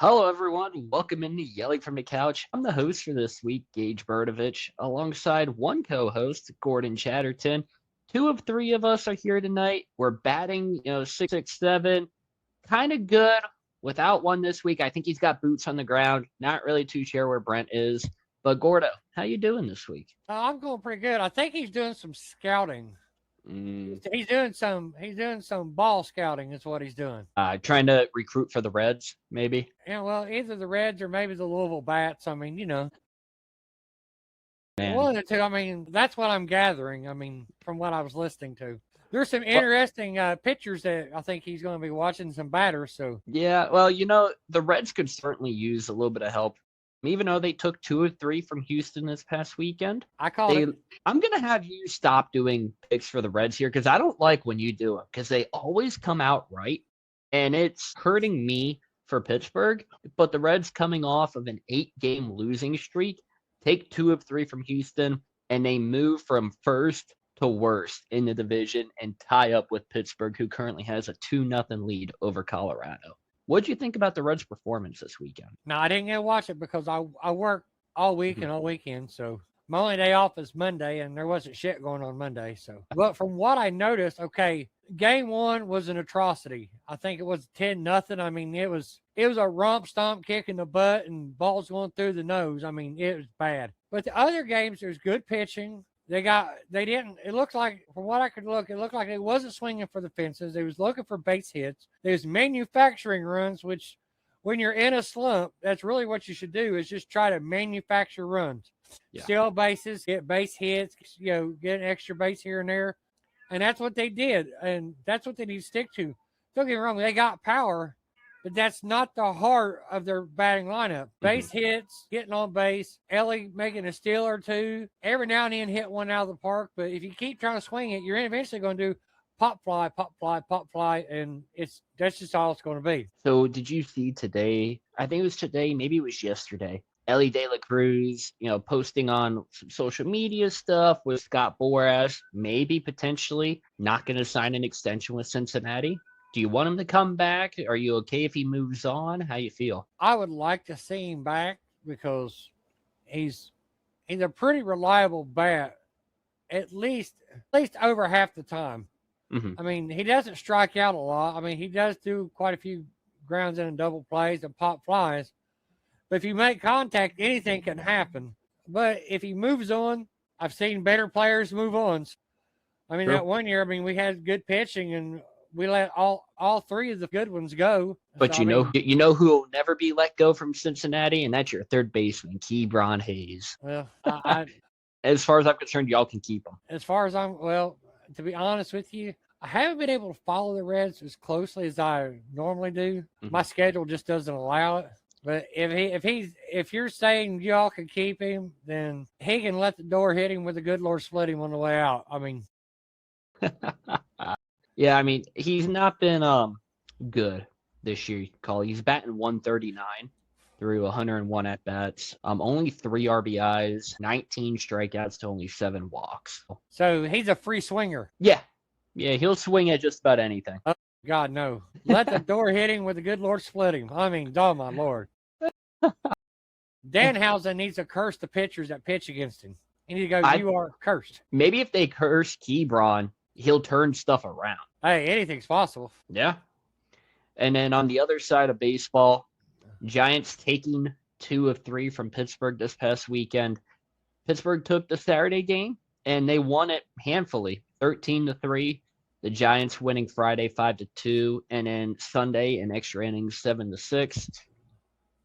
Hello, everyone. Welcome into Yelling from the Couch. I'm the host for this week, Gage Berdovich, alongside one co-host, Gordon Chatterton. Two of three of us are here tonight. We're batting, 667, kind of good. Without one this week, I think he's got boots on the ground. Not really too sure where Brent is. But Gordo, how you doing this week? I'm going pretty good. I think he's doing some scouting. He's doing some ball scouting is what he's doing. Trying to recruit for the Reds, maybe? Yeah, well, either the Reds or maybe the Louisville Bats. I mean, Man. one of the two. I mean, that's what I'm gathering. I mean, from what I was listening to. There's some interesting pictures that I think he's going to be watching, some batters. So yeah, well, the Reds could certainly use a little bit of help. Even though they took 2 of 3 from Houston this past weekend, I'm going to have you stop doing picks for the Reds here because I don't like when you do them because they always come out right, and it's hurting me for Pittsburgh. But the Reds coming off of an 8-game losing streak, take 2 of 3 from Houston, and they move from first to worst in the division and tie up with Pittsburgh, who currently has a 2-0 lead over Colorado. What'd you think about the Reds' performance this weekend? No, I didn't get to watch it because I work all week and all weekend. So my only day off is Monday, and there wasn't shit going on Monday. So, but from what I noticed, okay, game one was an atrocity. I think it was 10-0. I mean, it was a rump stomp kick in the butt and balls going through the nose. I mean, it was bad. But the other games, there's good pitching. It looked like, from what I could look, it looked like they wasn't swinging for the fences. They was looking for base hits. There's manufacturing runs, which when you're in a slump, that's really what you should do is just try to manufacture runs. Yeah. Steal bases, get base hits, get an extra base here and there. And that's what they did. And that's what they need to stick to. Don't get me wrong, they got power, but that's not the heart of their batting lineup. Base hits, getting on base, Ellie making a steal or two, every now and then hit one out of the park. But if you keep trying to swing it, you're eventually going to do pop fly, pop fly, pop fly, and that's just all it's going to be. So did you see today? I think it was today, maybe it was yesterday. Ellie De La Cruz, posting on some social media stuff with Scott Boras, maybe potentially not going to sign an extension with Cincinnati. Do you want him to come back? Are you okay if he moves on? How you feel? I would like to see him back because he's a pretty reliable bat, at least over half the time. Mm-hmm. I mean, he doesn't strike out a lot. I mean, he does do quite a few grounds in and double plays and pop flies. But if you make contact, anything can happen. But if he moves on, I've seen better players move on. I mean, that one year, we had good pitching and we let all three of the good ones go. But so, you know who will never be let go from Cincinnati, and that's your third baseman, Ke'Bryan Hayes. Well, as far as I'm concerned, y'all can keep him. As far as to be honest with you, I haven't been able to follow the Reds as closely as I normally do. Mm-hmm. My schedule just doesn't allow it. But if you're saying y'all can keep him, then he can let the door hit him with the good Lord split him on the way out. I mean. Yeah, I mean, he's not been good this year, He's batting 139 through 101 at-bats. Only 3 RBIs, 19 strikeouts to only 7 walks. So he's a free swinger. Yeah, he'll swing at just about anything. Oh, God, no. Let the door hit him with the good Lord split him. I mean, oh, my Lord. Danhausen needs to curse the pitchers that pitch against him. He needs to go, you are cursed. Maybe if they curse Ke'Bryan, he'll turn stuff around. Hey, anything's possible. Yeah. And then on the other side of baseball, Giants taking 2 of 3 from Pittsburgh this past weekend. Pittsburgh took the Saturday game, and they won it handfully, 13-3. The Giants winning Friday 5-2, and then Sunday in extra innings 7-6.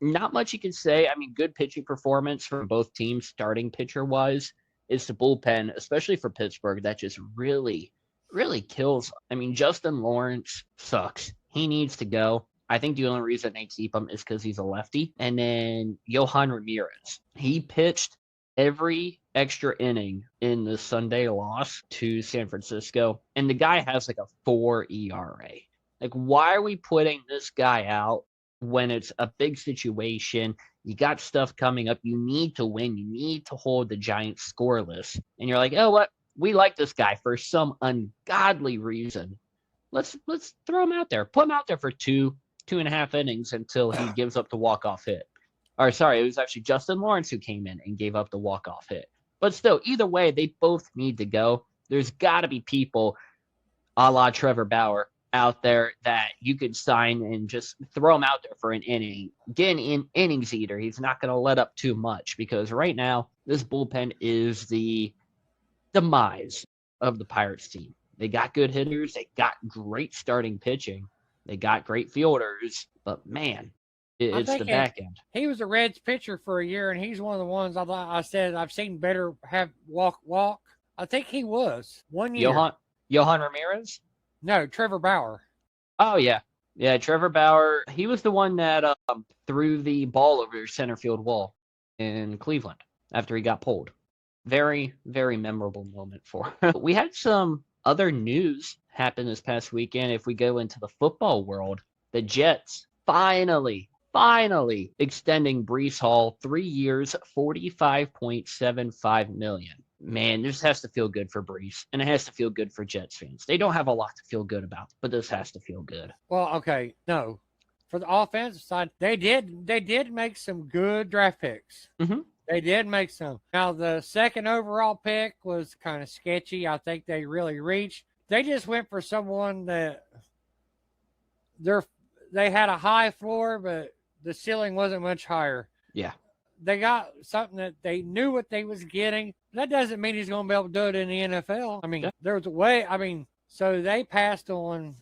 Not much you can say. I mean, good pitching performance from both teams, starting pitcher-wise. It's the bullpen, especially for Pittsburgh, that just really, really kills. I mean, Justin Lawrence sucks. He needs to go. I think the only reason they keep him is because he's a lefty. And then Yohan Ramirez. He pitched every extra inning in the Sunday loss to San Francisco, and the guy has like a 4 ERA. Like, why are we putting this guy out when it's a big situation? You got stuff coming up. You need to win. You need to hold the Giants scoreless. And you're like, oh, what? We like this guy for some ungodly reason. Let's throw him out there. Put him out there for 2, 2.5 innings until he gives up the walk-off hit. Or sorry, it was actually Justin Lawrence who came in and gave up the walk-off hit. But still, either way, they both need to go. There's got to be people a la Trevor Bauer out there that you could sign and just throw him out there for an inning. Get an innings eater. He's not going to let up too much because right now, this bullpen is the demise of the Pirates team. They got good hitters. They got great starting pitching. They got great fielders. But, man, it's the back end. He was a Reds pitcher for a year, and he's one of the ones I said I've seen better have walk. I think he was 1 year. Johan Ramirez? No, Trevor Bauer. Oh, yeah. Yeah, Trevor Bauer. He was the one that threw the ball over your center field wall in Cleveland after he got pulled. Very, very memorable moment for him. We had some other news happen this past weekend. If we go into the football world, the Jets finally extending Breece Hall 3 years, $45.75 million. Man, this has to feel good for Breece, and it has to feel good for Jets fans. They don't have a lot to feel good about, but this has to feel good. Well, okay, no. For the offensive side, they did make some good draft picks. Mm-hmm. They did make some. Now, the second overall pick was kind of sketchy. I think they really reached. They just went for someone that they had a high floor, but the ceiling wasn't much higher. Yeah. They got something that they knew what they was getting. That doesn't mean he's going to be able to do it in the NFL. I mean, There was a way. I mean, so they passed on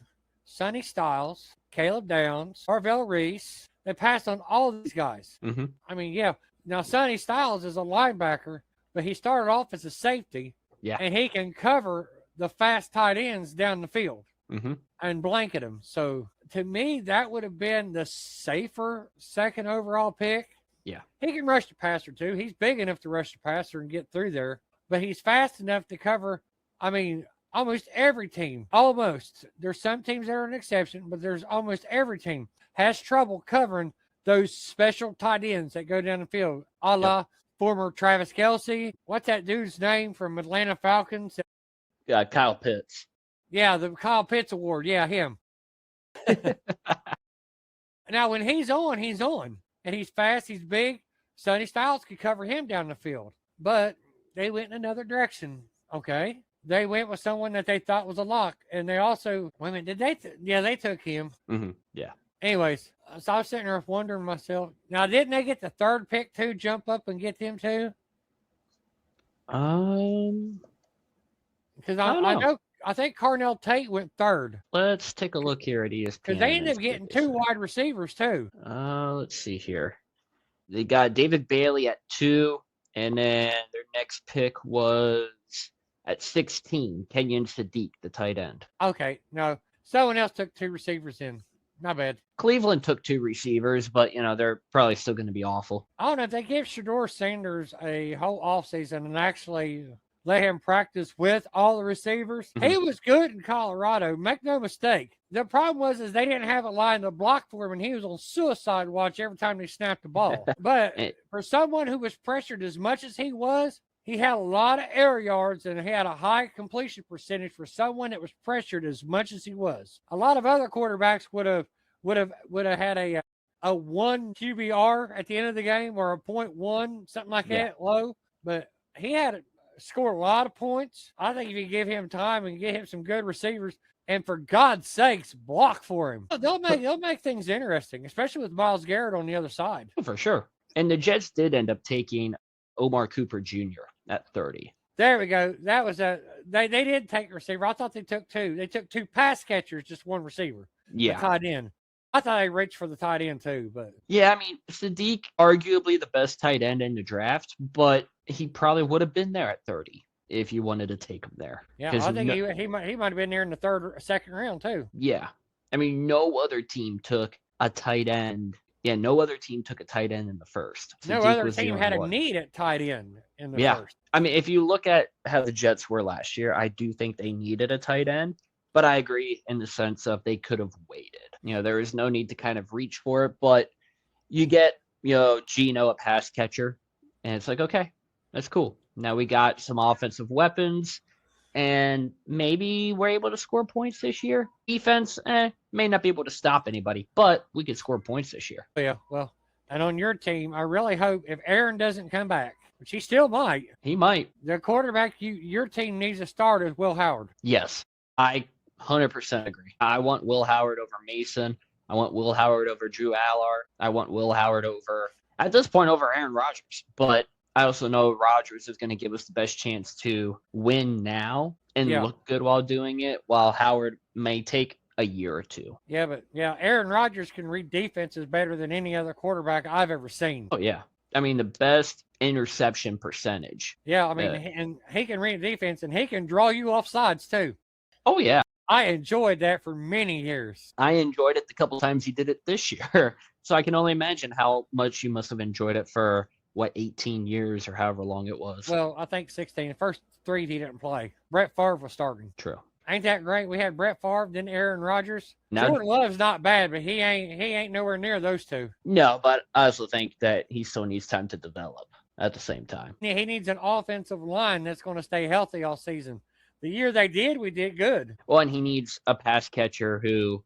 Sonny Styles, Caleb Downs, Marvell Reese. They passed on all of these guys. Mm-hmm. I mean, yeah. Now, Sonny Styles is a linebacker, but he started off as a safety. Yeah. And he can cover the fast tight ends down the field mm-hmm. and blanket them. So, to me, that would have been the safer second overall pick. Yeah. He can rush the passer, too. He's big enough to rush the passer and get through there. But he's fast enough to cover, I mean, almost every team. Almost. There's some teams that are an exception, but there's almost every team has trouble covering those special tight ends that go down the field. A la former Travis Kelce. What's that dude's name from Atlanta Falcons? Yeah, Kyle Pitts. Yeah, the Kyle Pitts Award. Yeah, him. Now, when he's on, he's on. And he's fast, he's big. Sonny Styles could cover him down the field. But they went in another direction, okay? They went with someone that they thought was a lock. And they also, wait a minute, did they? They took him. Mm-hmm. Yeah. Anyways, so I was sitting there wondering myself, now didn't they get the third pick too, jump up and get them too? Because I know, I think Carnell Tate went third. Let's take a look here at ESPN. Because they ended up getting two wide receivers too. Let's see here. They got David Bailey at 2, and then their next pick was at 16, Kenyon Sadiq, the tight end. Okay, no. Someone else took 2 receivers in. Not bad. Cleveland took 2 receivers, but, they're probably still going to be awful. I don't know. If they give Shedeur Sanders a whole offseason and actually let him practice with all the receivers, he was good in Colorado. Make no mistake. The problem was they didn't have a line to block for him, and he was on suicide watch every time they snapped the ball. But for someone who was pressured as much as he was, he had a lot of air yards, and he had a high completion percentage for someone that was pressured as much as he was. A lot of other quarterbacks would have had a 1 QBR at the end of the game, or a 0.1, something like that, low. But he had scored a lot of points. I think if you give him time and get him some good receivers, and for God's sakes, block for him, they'll make things interesting, especially with Myles Garrett on the other side. For sure. And the Jets did end up taking Omar Cooper Jr. at 30. There we go. That was they did take a receiver. I thought they took 2. They took 2 pass catchers, just 1 receiver. Yeah. The tight end. I thought they reached for the tight end too, but yeah, I mean, Sadiq, arguably the best tight end in the draft, but he probably would have been there at 30 if you wanted to take him there. Yeah, I think he might have been there in the second round too. Yeah. I mean, no other team took a tight end. Yeah, no other team took a tight end in the first. No other team had a need at tight end in the first. I mean, if you look at how the Jets were last year, I do think they needed a tight end, but I agree in the sense of they could have waited. There is no need to kind of reach for it, but you get, Geno, a pass catcher, and it's like, okay, that's cool. Now we got some offensive weapons, and maybe we're able to score points this year. Defense, May not be able to stop anybody, but we could score points this year. Yeah, well, and on your team, I really hope if Aaron doesn't come back, which he still might. He might. The quarterback your team needs to start is Will Howard. Yes, I 100% agree. I want Will Howard over Mason. I want Will Howard over Drew Allard. I want Will Howard over, at this point, over Aaron Rodgers. But I also know Rodgers is going to give us the best chance to win now and look good while doing it, while Howard may take a year or two. Yeah, but Aaron Rodgers can read defenses better than any other quarterback I've ever seen. Oh, yeah. I mean, the best interception percentage. Yeah, I mean, and he can read defense, and he can draw you off sides, too. Oh, yeah. I enjoyed that for many years. I enjoyed it the couple times he did it this year. So I can only imagine how much you must have enjoyed it for, 18 years or however long it was. Well, I think 16. The first 3 he didn't play. Brett Favre was starting. True. Ain't that great? We had Brett Favre, then Aaron Rodgers. Now, Jordan Love's not bad, but he ain't nowhere near those two. No, but I also think that he still needs time to develop at the same time. Yeah, he needs an offensive line that's going to stay healthy all season. The year they did, we did good. Well, and he needs a pass catcher who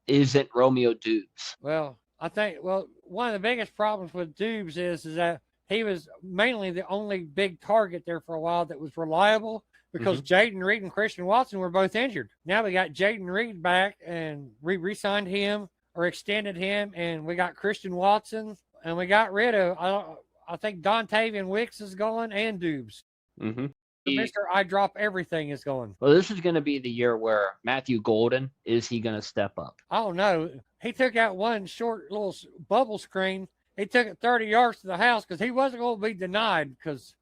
isn't Romeo Dubes. Well, I think one of the biggest problems with Dubes is that he was mainly the only big target there for a while that was reliable because Jaden Reed and Christian Watson were both injured. Now we got Jaden Reed back and we re-signed him or extended him, and we got Christian Watson, and we got rid of, I think Dontavian Wicks is going and Dubes. Mm-hmm. Mr. I drop everything is going. Well, this is going to be the year where Matthew Golden, is he going to step up? I don't know. He took out one short little bubble screen. He took it 30 yards to the house because he wasn't going to be denied because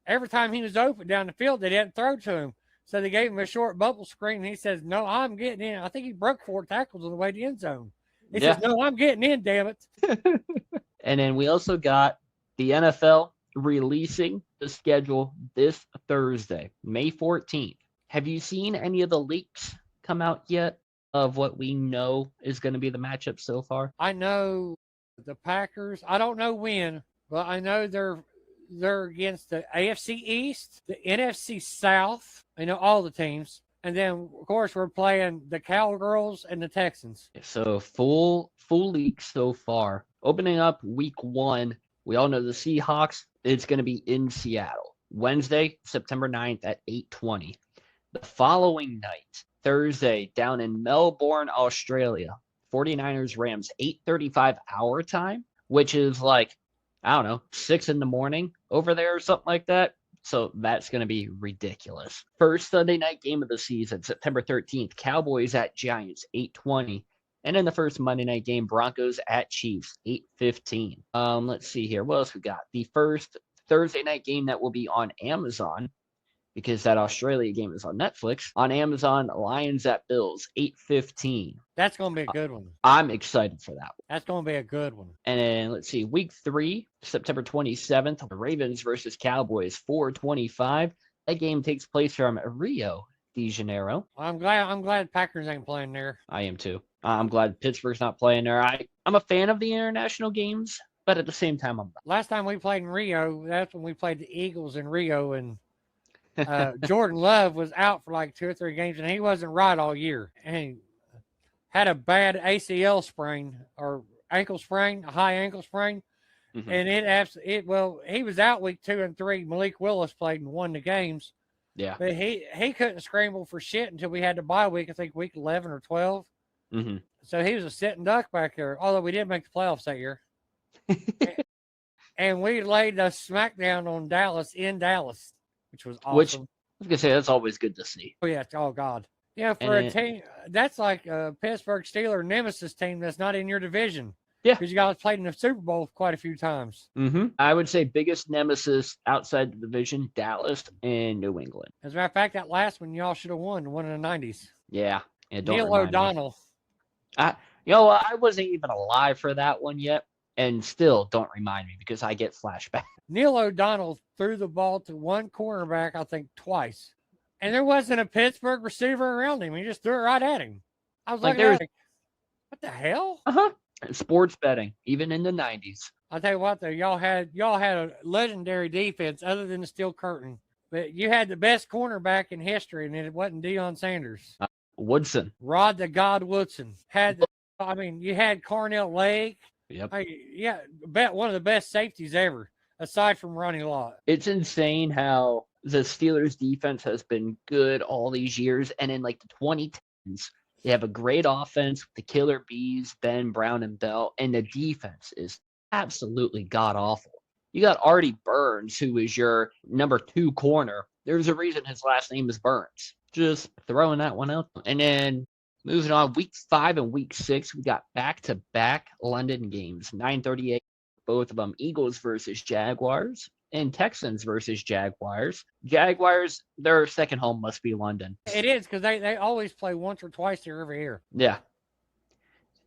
every time he was open down the field, they didn't throw to him. So they gave him a short bubble screen, and he says, no, I'm getting in. I think he broke 4 tackles on the way to the end zone. He says, no, I'm getting in, damn it. And then we also got the NFL releasing the schedule this Thursday, May 14th. Have you seen any of the leaks come out yet of what we know is going to be the matchup so far? I know the Packers. I don't know when, but I know they're against the AFC East, the NFC South. I know all the teams. And then, of course, we're playing the Cowgirls and the Texans. So full leaks so far. Opening up week 1, we all know the Seahawks. It's going to be in Seattle. Wednesday, September 9th at 8:20. The following night, Thursday, down in Melbourne, Australia, 49ers Rams, 8:35 our time, which is like, I don't know, 6 in the morning over there or something like that. So that's going to be ridiculous. First Sunday night game of the season, September 13th, Cowboys at Giants, 8:20. And in the first Monday night game, Broncos at Chiefs, 8:15. Let's see here. What else we got? The first Thursday night game that will be on Amazon, because that Australia game is on Netflix. On Amazon, Lions at Bills, 8:15. That's going to be a good one. I'm excited for that one. That's going to be a good one. And then, let's see, week 3, September 27th, the Ravens versus Cowboys, 4:25. That game takes place from Rio de Janeiro. I'm glad Packers ain't playing there. I am too. I'm glad Pittsburgh's not playing there. I'm a fan of the international games, but at the same time, I'm not. Last time we played in Rio, that's when we played the Eagles in Rio, and Jordan Love was out for like 2 or 3 games, and he wasn't right all year. And he had a bad ACL sprain or ankle sprain, a high ankle sprain. Mm-hmm. And he was out week 2 and 3. Malik Willis played and won the games. Yeah. But he couldn't scramble for shit until we had the bye week, I think week 11 or 12. Mm-hmm. So he was a sitting duck back there, although we did make the playoffs that year. And we laid a smackdown on Dallas in Dallas, which was awesome. Which, I was going to say, that's always good to see. Oh, yeah. Oh, God. Yeah, for a team, that's like a Pittsburgh Steelers nemesis team that's not in your division. Yeah. Because you guys played in the Super Bowl quite a few times. Mm-hmm. I would say biggest nemesis outside the division, Dallas and New England. As a matter of fact, that last one y'all should have won, the one in the 90s. Yeah. Neil O'Donnell. I wasn't even alive for that one yet, and still don't remind me because I get flashbacks. Neil O'Donnell threw the ball to one cornerback, I think, twice. And there wasn't a Pittsburgh receiver around him. He just threw it right at him. I was like, what the hell? Uh-huh. Sports betting, even in the 90s. I'll tell you what, though, y'all had a legendary defense other than the steel curtain. But you had the best cornerback in history, and it wasn't Deion Sanders. Woodson. Rod the God Woodson. You had Cornell Lake. Yep. Yeah, one of the best safeties ever, aside from Ronnie Lott. It's insane how the Steelers defense has been good all these years. And in like the 2010s, they have a great offense with the killer bees, Ben, Brown, and Bell. And the defense is absolutely god awful. You got Artie Burns, who is your number 2 corner. There's a reason his last name is Burns. Just throwing that one out. And then moving on, week 5 and week 6, we got back-to-back London games, 9:38. Both of them, Eagles versus Jaguars and Texans versus Jaguars. Jaguars, their second home must be London. It is, because they always play once or twice there every year. Yeah.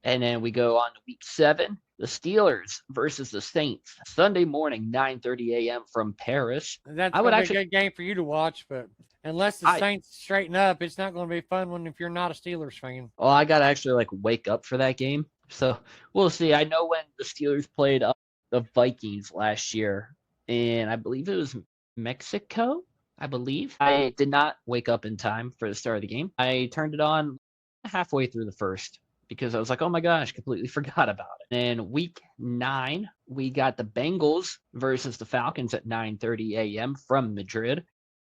And then we go on to week 7, the Steelers versus the Saints. Sunday morning, 9:30 a.m. from Paris. That's going to be a good game for you to watch, but unless the Saints straighten up, it's not going to be a fun one if you're not a Steelers fan. Well, I got to actually wake up for that game. So we'll see. I know when the Steelers played the Vikings last year, and I believe it was Mexico, I did not wake up in time for the start of the game. I turned it on halfway through the first because I was like, oh my gosh, completely forgot about it. And week 9, we got the Bengals versus the Falcons at 9:30 a.m. from Madrid.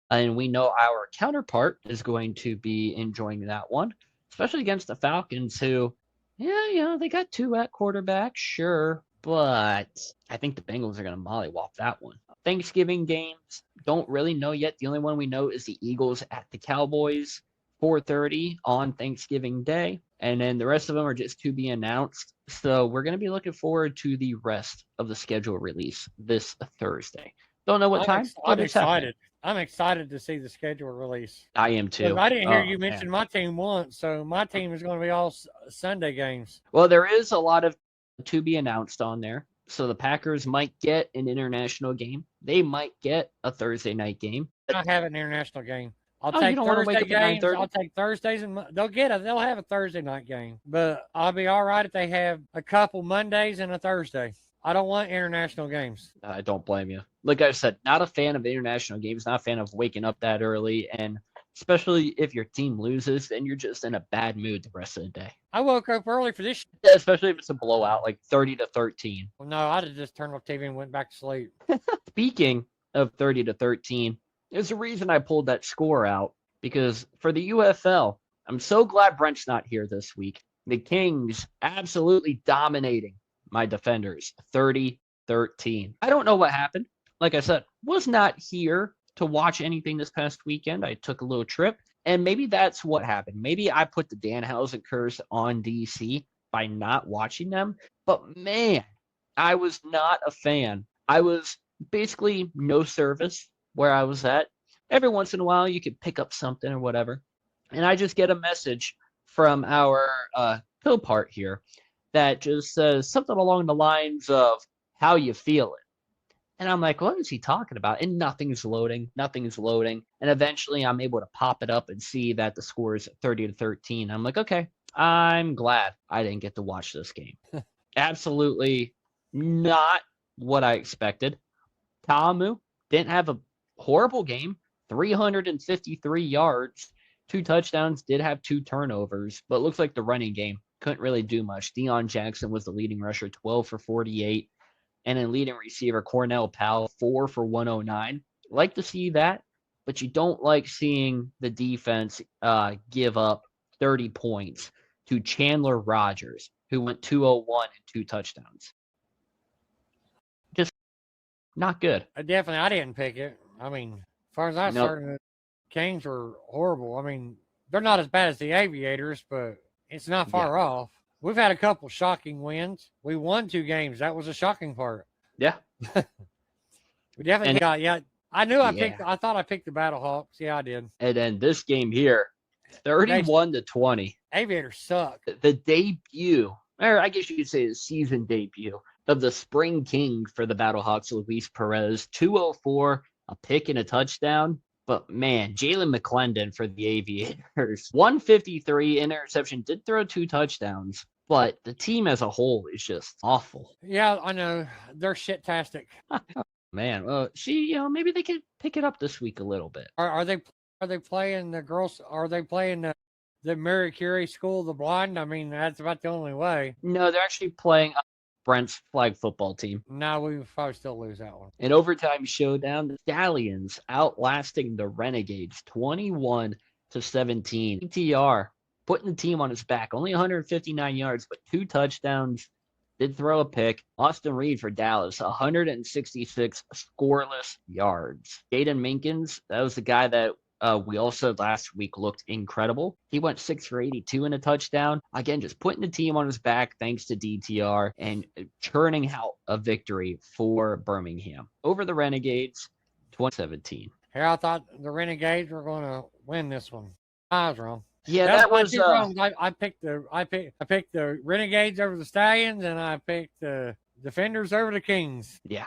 And we know our counterpart is going to be enjoying that one, especially against the Falcons who, they got 2 at quarterback, sure. But I think the Bengals are going to mollywop that one. Thanksgiving games, don't really know yet. The only one we know is the Eagles at the Cowboys, 4:30 on Thanksgiving Day. And then the rest of them are just to be announced. So we're going to be looking forward to the rest of the schedule release this Thursday. Don't know what time. I'm excited. I'm excited to see the schedule release. I am too. I didn't hear you mention my team once, so my team is going to be all Sunday games. Well, there is a lot of to be announced on there. So the Packers might get an international game. They might get a Thursday night game. I have an international game. I'll take Thursday games. I'll take Thursdays, and they'll have a Thursday night game. But I'll be all right if they have a couple Mondays and a Thursday. I don't want international games. I don't blame you. Like I said, not a fan of international games, not a fan of waking up that early. And especially if your team loses, then you're just in a bad mood the rest of the day. I woke up early for this. Yeah, especially if it's a blowout, like 30-13. Well, no, I'd have just turned off TV and went back to sleep. Speaking of 30-13, there's a reason I pulled that score out, because for the UFL, I'm so glad Brent's not here this week. The Kings absolutely dominating my Defenders, 30-13. I don't know what happened. Like I said, was not here to watch anything this past weekend. I took a little trip, and maybe that's what happened. Maybe I put the Danhausen curse on DC by not watching them. But man, I was not a fan. I was basically no service where I was at. Every once in a while, you could pick up something or whatever. And I just get a message from our co-part here that just says something along the lines of, how you feeling? And I'm like, what is he talking about? And nothing's loading. And eventually I'm able to pop it up and see that the score is 30-13. I'm like, okay, I'm glad I didn't get to watch this game. Absolutely not what I expected. Ta'amu didn't have a horrible game. 353 yards, 2 touchdowns, did have 2 turnovers, but looks like the running game couldn't really do much. Deion Jackson was the leading rusher, 12 for 48. And then leading receiver Cornell Powell, 4 for 109. Like to see that, but you don't like seeing the defense give up 30 points to Chandler Rogers, who went 201 and 2 touchdowns. Just not good. I didn't pick it. I mean, as far as I'm concerned, the Kings were horrible. I mean, they're not as bad as the Aviators, but it's not far off. We've had a couple shocking wins. We won 2 games. That was a shocking part. Yeah. We definitely got, I thought I picked the Battlehawks. Yeah, I did. And then this game here, 31-20. Aviators suck. The debut, or I guess you could say the season debut of the Spring King for the Battlehawks, Luis Perez, 204, a pick and a touchdown. But man, Jalen McClendon for the Aviators, 153 interception, did throw 2 touchdowns, but the team as a whole is just awful. Yeah, I know. They're shit-tastic. Man, well, maybe they could pick it up this week a little bit. Are they playing the girls? Are they playing the the Mary Curie School of the Blind? I mean, that's about the only way. No, they're actually playing Brent's flag football team. No, we would probably still lose that one. In overtime showdown, the Stallions outlasting the Renegades 21-17. DTR putting the team on his back. Only 159 yards, but 2 touchdowns. Did throw a pick. Austin Reed for Dallas, 166 scoreless yards. Jaden Minkins, that was the guy that we also last week looked incredible. He went 6 for 82 and a touchdown. Again, just putting the team on his back thanks to DTR and churning out a victory for Birmingham over the Renegades, 2017. Here, I thought the Renegades were going to win this one. I was wrong. Yeah, That's that was. wrong. I picked the Renegades over the Stallions, and I picked the Defenders over the Kings. Yeah.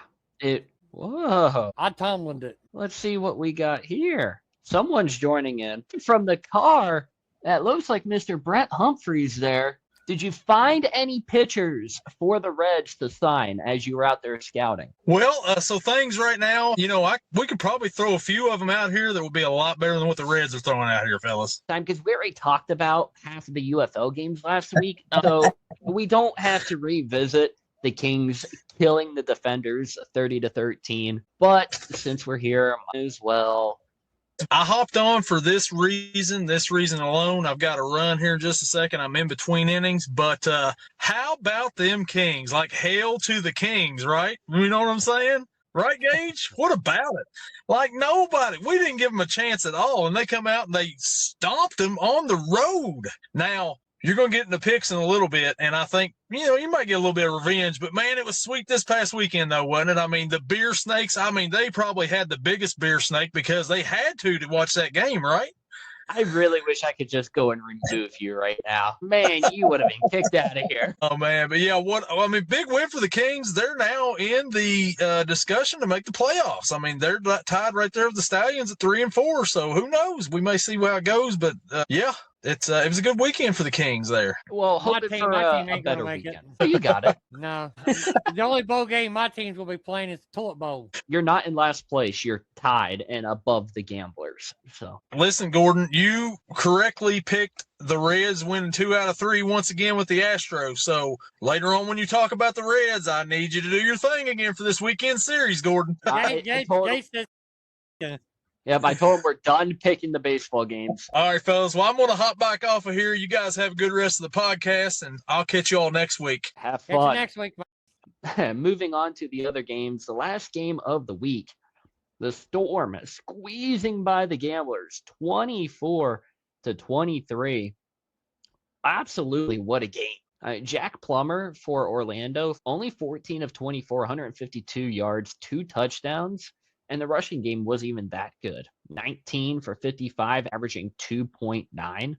Whoa. I Tomlined it. Let's see what we got here. Someone's joining in from the car. That looks like Mr. Brett Humphreys there. Did you find any pitchers for the Reds to sign as you were out there scouting? Well, so things right now, we could probably throw a few of them out here that would be a lot better than what the Reds are throwing out here, fellas. Because we already talked about half of the UFL games last week, so we don't have to revisit the Kings killing the Defenders 30-13. But since we're here, might as well. I hopped on for this reason alone. I've got to run here in just a second. I'm in between innings, but how about them Kings? Like, hail to the Kings, right? You know what I'm saying? Right, Gage? What about it? Like, nobody. We didn't give them a chance at all, and they come out and they stomped them on the road. Now, you're going to get in the picks in a little bit, and I think, you might get a little bit of revenge, but, man, it was sweet this past weekend, though, wasn't it? I mean, the beer snakes, they probably had the biggest beer snake because they had to watch that game, right? I really wish I could just go and remove you right now. Man, you would have been kicked out of here. Oh, man. But, yeah, big win for the Kings. They're now in the discussion to make the playoffs. They're tied right there with the Stallions at 3-4, so who knows? We may see how it goes, but, yeah. It was a good weekend for the Kings there. Well, hope it for a better weekend. Oh, you got it. No. The only bowl game my teams will be playing is the Toilet Bowl. You're not in last place. You're tied and above the Gamblers. So listen, Gordon, you correctly picked the Reds winning 2 out of 3 once again with the Astros. So later on when you talk about the Reds, I need you to do your thing again for this weekend series, Gordon. Yep, I told him we're done picking the baseball games. All right, fellas. Well, I'm going to hop back off of here. You guys have a good rest of the podcast, and I'll catch you all next week. Have Catch you fun. next week. Moving on to the other games, the last game of the week, the Storm squeezing by the Gamblers, 24-23. Absolutely, what a game. Jack Plummer for Orlando, only 14 of 24, 152 yards, 2 touchdowns. And the rushing game wasn't even that good. 19 for 55, averaging 2.9.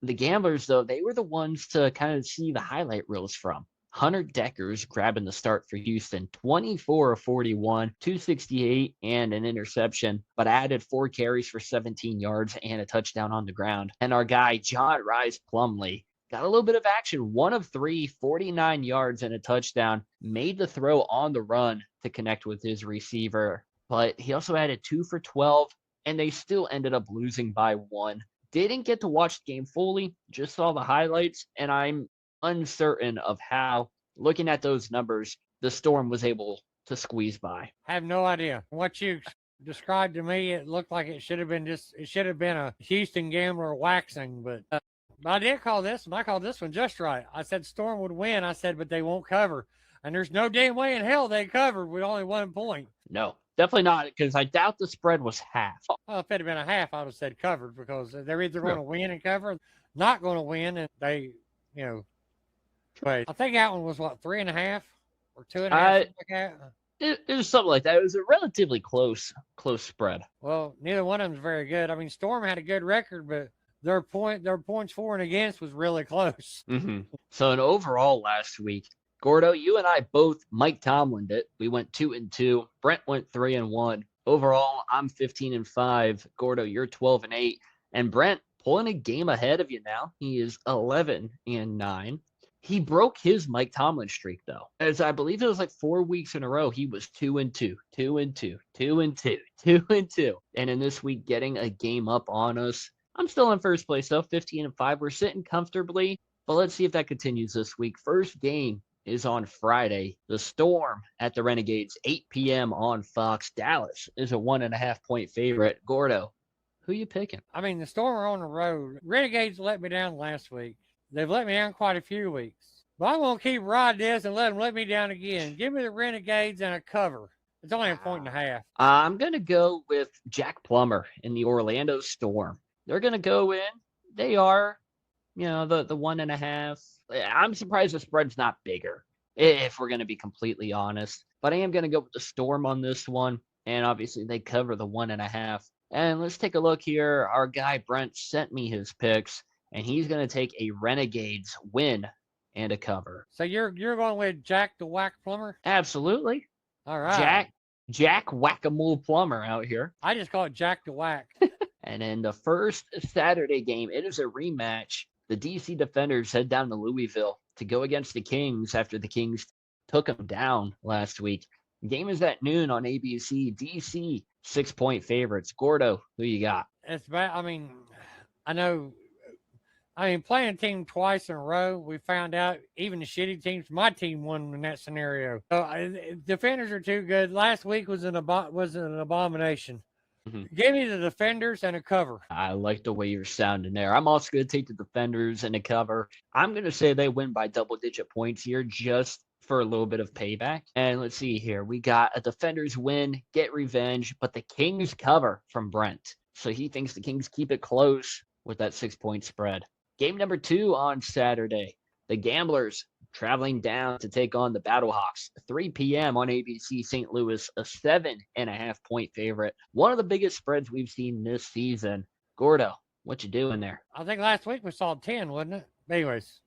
The Gamblers, though, they were the ones to kind of see the highlight reels from. Hunter Deckers grabbing the start for Houston, 24 of 41, 268, and an interception, but added 4 carries for 17 yards and a touchdown on the ground. And our guy, John Rice Plumlee, got a little bit of action, 1 of 3, 49 yards and a touchdown, made the throw on the run to connect with his receiver. But he also added 2 for 12, and they still ended up losing by 1. Didn't get to watch the game fully, just saw the highlights, and I'm uncertain of how, looking at those numbers, the Storm was able to squeeze by. I have no idea. What you described to me, it looked like it should have been a Houston Gambler waxing, but I did call this, and I called this one just right. I said Storm would win. I said, but they won't cover. And there's no damn way in hell they covered with only 1 point. No. Definitely not, because I doubt the spread was half. Well, if it had been a half, I would have said covered, because they're either going to win and cover, not going to win, and they, but I think that one was, 3.5 or 2.5, something like that? It was something like that. It was a relatively close spread. Well, neither one of them is very good. Storm had a good record, but their points for and against was really close. Mm-hmm. So in overall last week, Gordo, you and I both Mike Tomlined it. We went 2-2. Brent went 3-1. Overall, I'm 15-5. Gordo, you're 12-8. And Brent pulling a game ahead of you now. He is 11-9. He broke his Mike Tomlin streak, though, as I believe it was 4 weeks in a row. He was 2-2, 2-2, 2-2, 2-2. And in this week, getting a game up on us. I'm still in first place though, 15-5. We're sitting comfortably, but let's see if that continues this week. First game is on Friday. The Storm at the Renegades, 8 p.m. on Fox. Dallas is a 1.5-point favorite. Gordo, who you picking? I mean, the Storm are on the road. Renegades let me down last week. They've let me down quite a few weeks. But I'm going to keep riding this and let them let me down again. Give me the Renegades and a cover. It's only a 1.5. I'm going to go with Jack Plummer in the Orlando Storm. They're going to go in. They are, the 1.5. I'm surprised the spread's not bigger, if we're going to be completely honest. But I am going to go with the Storm on this one. And obviously they cover the 1.5. And let's take a look here. Our guy Brent sent me his picks, and he's going to take a Renegades win and a cover. So you're going with Jack the Whack Plumber? Absolutely. All right. Jack Whack-a-Mole Plumber out here. I just call it Jack the Whack. And in the first Saturday game, it is a rematch. The DC Defenders head down to Louisville to go against the Kings after the Kings took them down last week. The game is at noon on ABC. DC 6-point favorites. Gordo, who you got? It's bad. I mean, playing a team twice in a row, we found out even the shitty teams, my team won in that scenario. So Defenders are too good. Last week was an abomination. Mm-hmm. Give me the Defenders and a cover. I like the way you're sounding there. I'm also going to take the Defenders and a cover. I'm going to say they win by double-digit points here just for a little bit of payback. And let's see here. We got a Defenders win, get revenge, but the Kings cover from Brent. So he thinks the Kings keep it close with that 6-point spread. Game number 2 on Saturday. The Gamblers traveling down to take on the Battlehawks. 3 p.m. on ABC. St. Louis, a 7.5-point favorite. One of the biggest spreads we've seen this season. Gordo, what you doing there? I think last week we saw 10, wasn't it? Anyways,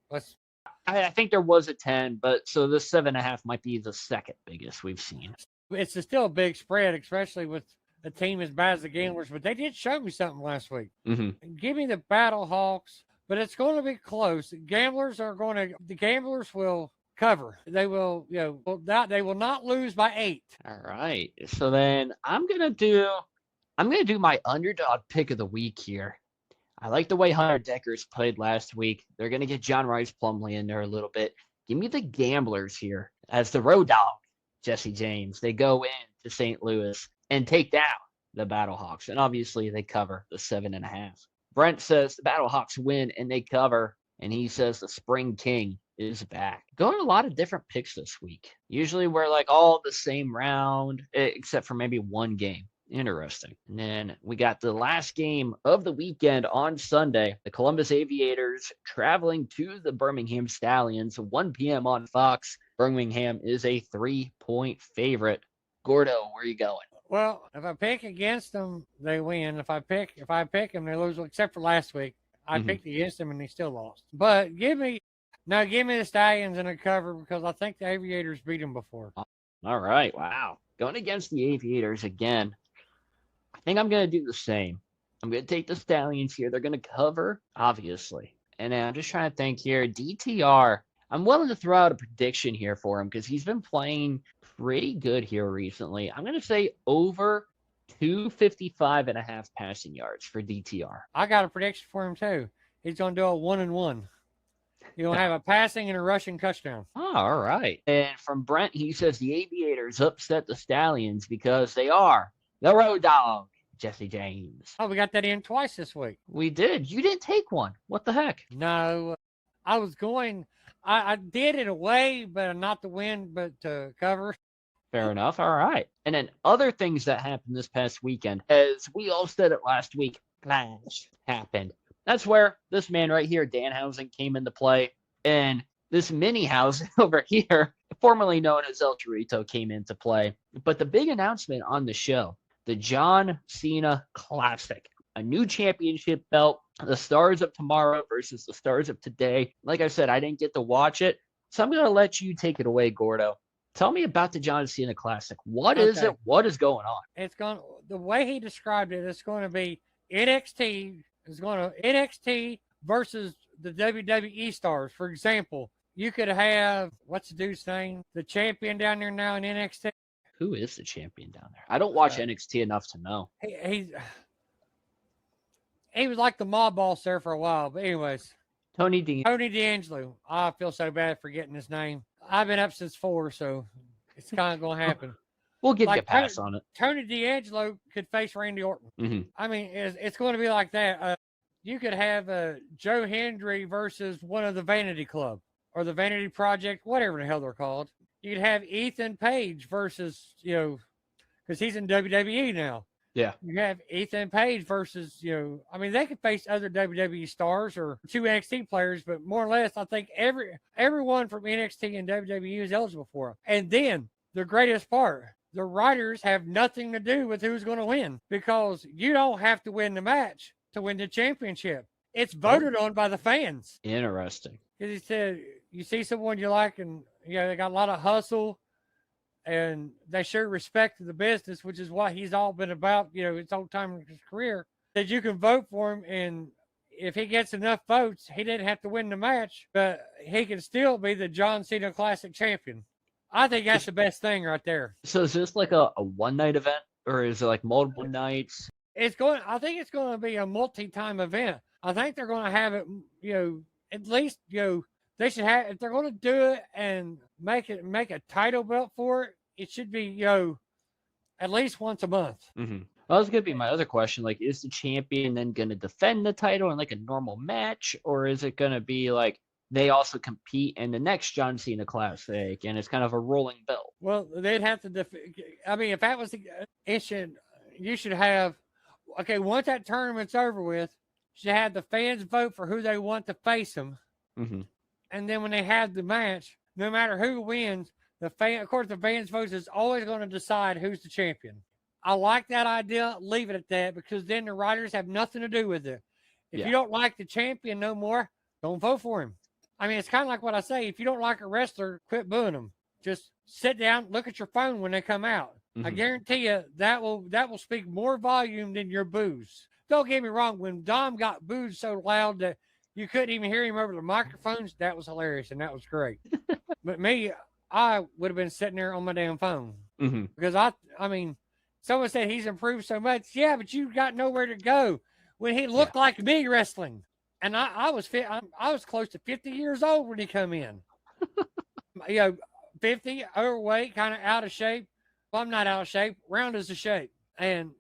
I think there was a 10, but so this 7.5 might be the second biggest we've seen. It's still a big spread, especially with a team as bad as the Gamblers, but they did show me something last week. Mm-hmm. Give me the Battlehawks. But it's going to be close. The Gamblers will cover. They will, they will not lose by 8. All right. So then I'm gonna do my underdog pick of the week here. I like the way Hunter Deckers played last week. They're gonna get John Rice Plumlee in there a little bit. Give me the Gamblers here as the road dog, Jesse James. They go in to St. Louis and take down the Battlehawks, and obviously they cover the 7.5. Brent says the Battlehawks win and they cover, and he says the Spring King is back. Going a lot of different picks this week. Usually we're like all the same round, except for maybe one game. Interesting. And then we got the last game of the weekend on Sunday. The Columbus Aviators traveling to the Birmingham Stallions, 1 p.m. on Fox. Birmingham is a 3-point favorite. Gordo, where are you going? Well, if I pick against them, they win. If I pick them, they lose. Except for last week, I picked against them and they still lost. But give me the Stallions in a cover because I think the Aviators beat them before. All right, wow, going against the Aviators again. I think I'm going to do the same. I'm going to take the Stallions here. They're going to cover, obviously. And then I'm just trying to think here. DTR. I'm willing to throw out a prediction here for him because he's been playing pretty good here recently. I'm going to say over 255.5 passing yards for DTR. I got a prediction for him too. He's going to do a 1-and-1. He's going to have a passing and a rushing touchdown. Oh, all right. And from Brent, he says the Aviators upset the Stallions because they are the road dog, Jesse James. Oh, we got that in twice this week. We did. You didn't take one. What the heck? No, I was going... I did in a way, but not to win, but to cover. Fair enough. All right. And then other things that happened this past weekend, as we all said it last week, Clash happened. That's where this man right here, Danhausen, came into play. And this mini house over here, formerly known as El Torito, came into play. But the big announcement on the show, the John Cena Classic, a new championship belt, the Stars of Tomorrow versus the Stars of Today. Like I said, I didn't get to watch it, so I'm going to let you take it away, Gordo. Tell me about the John Cena Classic. What is it? What is going on? It's going the way he described it. It's going to be NXT. It's going to NXT versus the WWE stars. For example, you could have what's the dude's name? The champion down there now in NXT. Who is the champion down there? I don't watch NXT enough to know. he was like the mob boss there for a while. But anyways, Tony D. Tony D'Angelo. I feel so bad forgetting his name. I've been up since 4, so it's kind of going to happen. We'll give you a Like pass on it. Tony D'Angelo could face Randy Orton. Mm-hmm. I mean, it's going to be like that. You could have Joe Hendry versus one of the Vanity Club or the Vanity Project, whatever the hell they're called. You could have Ethan Page versus, because he's in WWE now. Yeah. You have Ethan Page versus, I mean, they could face other WWE stars or 2 NXT players, but more or less, I think everyone from NXT and WWE is eligible for it. And then the greatest part, the writers have nothing to do with who's going to win because you don't have to win the match to win the championship. It's voted on by the fans. Interesting. Because he said, you see someone you like and, they got a lot of hustle and they show respect to the business, which is what he's all been about, his whole time in his career, that you can vote for him. And if he gets enough votes, he didn't have to win the match, but he can still be the John Cena Classic champion. I think that's the best thing right there. So is this like a one-night event or is it like multiple nights? I think it's going to be a multi-time event. I think they're going to have it, at least, they should have, if they're going to do it and make a title belt for it, it should be, at least once a month. Mm-hmm. Well, that's going to be my other question. Like, is the champion then going to defend the title in like a normal match, or is it going to be like they also compete in the next John Cena Classic and it's kind of a rolling belt? Well, they'd have to, I mean, if that was the issue, you should have, okay, once that tournament's over with, you should have the fans vote for who they want to face them. Mm-hmm. And then when they have the match, no matter who wins, of course, the fans' votes is always going to decide who's the champion. I like that idea. Leave it at that because then the writers have nothing to do with it. If you don't like the champion no more, don't vote for him. I mean, it's kind of like what I say. If you don't like a wrestler, quit booing them. Just sit down, look at your phone when they come out. Mm-hmm. I guarantee you that will speak more volume than your boos. Don't get me wrong. When Dom got booed so loud that you couldn't even hear him over the microphones, that was hilarious and that was great. But me, I would have been sitting there on my damn phone because I mean, someone said he's improved so much. Yeah, but you got nowhere to go when he looked like me wrestling. And I was close to 50 years old when he come in. 50, overweight, kind of out of shape. Well, I'm not out of shape. Round is a shape. And,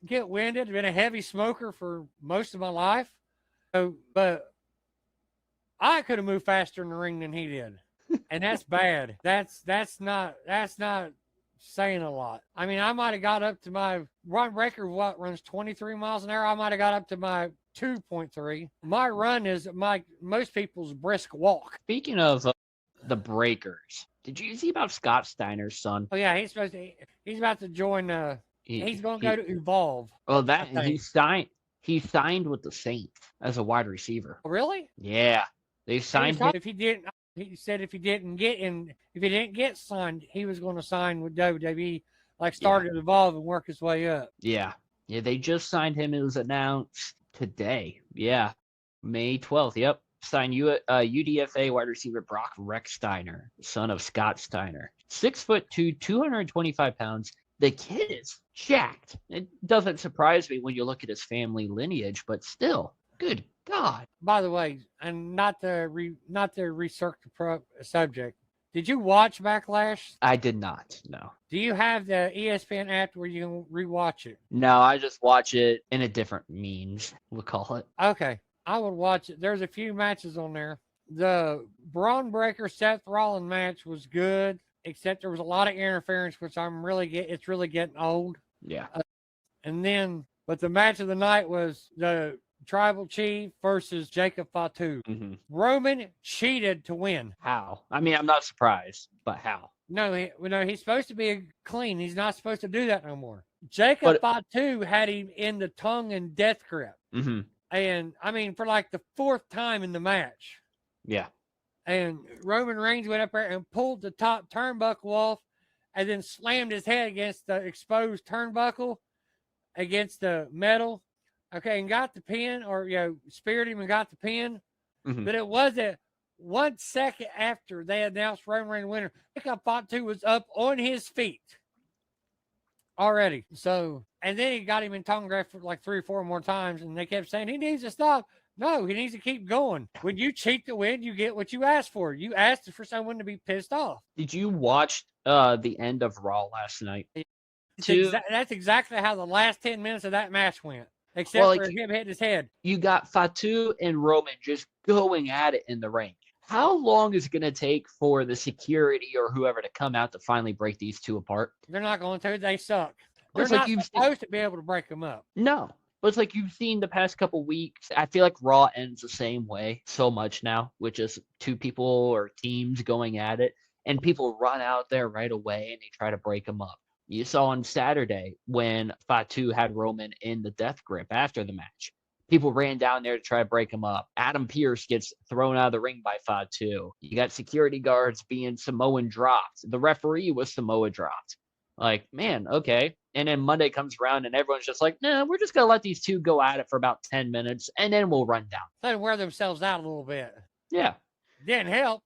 get winded. Been a heavy smoker for most of my life. But I could have moved faster in the ring than he did. And that's bad. That's not saying a lot. I mean, I might have got up to my run record, runs 23 miles an hour. I might have got up to my 2.3. My run is most people's brisk walk. Speaking of the breakers, did you see about Scott Steiner's son? Oh yeah, he's about to join. He's going to go to Evolve. Oh, he signed with the Saints as a wide receiver. Really? Yeah, they signed him. He said if he didn't get signed, he was going to sign with WWE, start at Evolve and work his way up. Yeah, they just signed him. It was announced today. Yeah, May 12th. Yep, signed UDFA wide receiver Brock Rechsteiner, son of Scott Steiner, 6'2", 225 pounds. The kid is jacked. It doesn't surprise me when you look at his family lineage, but still, good God. By the way, and not to recircle the subject, did you watch Backlash? I did not, no. Do you have the ESPN app where you can rewatch it? No, I just watch it in a different means, we'll call it. Okay, I would watch it. There's a few matches on there. The Braun Breaker Seth Rollins match was good, except there was a lot of interference, which it's really getting old. Yeah. But the match of the night was the Tribal Chief versus Jacob Fatu. Mm-hmm. Roman cheated to win. How? I mean, I'm not surprised, but how? No, he's supposed to be clean. He's not supposed to do that no more. Jacob Fatu had him in the tongue and death grip. Mm-hmm. And, I mean, for the 4th time in the match. Yeah. And Roman Reigns went up there and pulled the top turnbuckle off and then slammed his head against the exposed turnbuckle against the metal. Okay, and got the pin, or, speared him and got the pin. Mm-hmm. But it wasn't 1 second after they announced Roman Reigns winner. Jacob Fatu was up on his feet already. So, And then he got him in tongue graft for like 3 or 4 more times, and they kept saying he needs to stop. No, he needs to keep going. When you cheat to win, you get what you asked for. You asked for someone to be pissed off. Did you watch the end of Raw last night? That's exactly how the last 10 minutes of that match went, except Well, like, for him hitting his head. You got Fatu and Roman just going at it in the ring. How long is it going to take for the security or whoever to come out to finally break these two apart? They're not going to. They suck. They're It's like not supposed to be able to break them up. No. But it's like you've seen the past couple weeks. I feel like Raw ends the same way so much now, which is two people or teams going at it, and people run out there right away and they try to break them up. You saw on Saturday when Fatu had Roman in the death grip after the match. People ran down there to try to break him up. Adam Pearce gets thrown out of the ring by Fatu. You got security guards being Samoan dropped. The referee was Samoa dropped. Like, man, okay. And then Monday comes around and everyone's just like, nah, we're just going to let these two go at it for about 10 minutes and then we'll run down. Let them wear themselves out a little bit. Yeah. Didn't help.